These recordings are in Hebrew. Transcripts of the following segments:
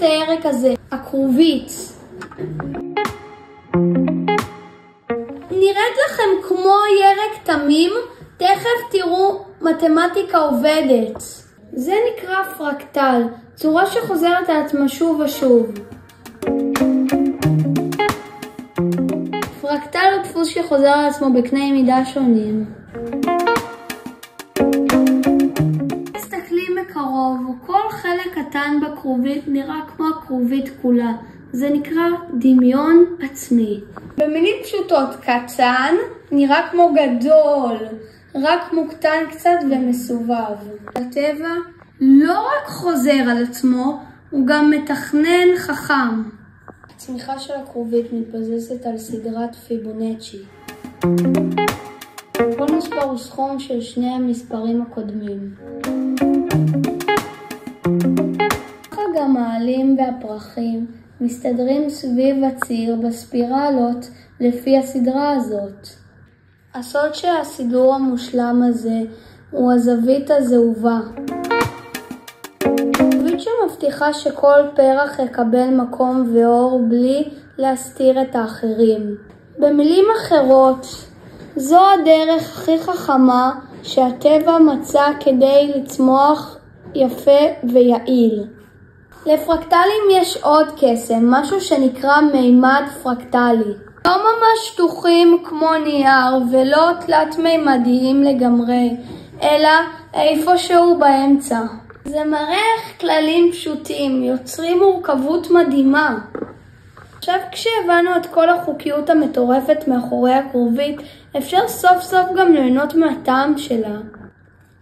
את הירק הזה? הכרובית. נראית לכם כמו ירק תמים? תכף תראו מתמטיקה עובדת. זה נקרא פרקטל, צורה שחוזרת על עצמה שוב ושוב. פרקטל הוא דפוס שחוזר על עצמו בקני מידה שונים. מסתכלים מקרוב, כל חלק קטן בכרובית נראה כמו הכרובית כולה. זה נקרא דמיון עצמי. במילים פשוטות, קטן נראה כמו גדול, רק מוקטן קצת ומסובב. הטבע לא רק חוזר על עצמו, הוא גם מתכנן חכם. הצמיחה של הכרובית מתבססת על סדרת פיבונצ'י. כל מספר הוא סכום של שני המספרים הקודמים. גם העלים והפרחים מסתדרים סביב הציר בספירלות לפי הסדרה הזאת. הסוד של הסידור המושלם הזה הוא הזווית הזהובה. זווית שמבטיחה שכל פרח יקבל מקום ואור בלי להסתיר את האחרים. במילים אחרות, זו הדרך הכי חכמה שהטבע מצא כדי לצמוח יפה ויעיל. לפרקטלים יש עוד קסם, משהו שנקרא מימד פרקטלי. לא ממש שטוחים כמו נייר ולא תלת מימדיים לגמרי, אלא איפשהו באמצע. זה מראה איך כללים פשוטים יוצרים מורכבות מדהימה. עכשיו כשהבנו את כל החוקיות המטורפת מאחורי הכרובית, אפשר סוף סוף גם ליהנות מהטעם שלה.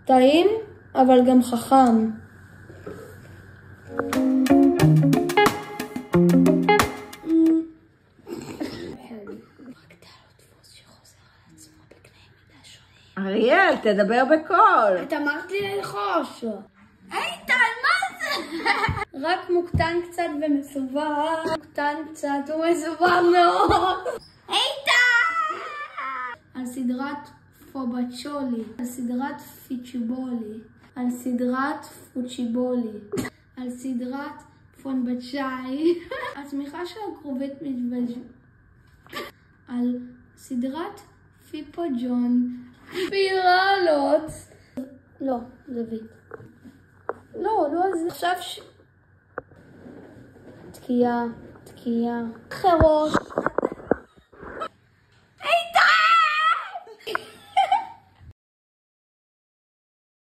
טעים, אבל גם חכם. אריאל, תדבר בקול. את אמרת לי ללחוש. איתן, מה זה? רק מוקטן קצת ומסובב. מוקטן קצת ומסובב מאוד. איתן! על סדרת פובצ'ולי. על סדרת פיצ'יבולי. על סדרת פוצ'יבולי. על סדרת פונבצ'אי. הצמיחה של הכרובית מתבלג'ת. על סדרת פיפוג'ון. ספירלות. לא, זווית. לא, זה. עכשיו תקיעה. אחרות.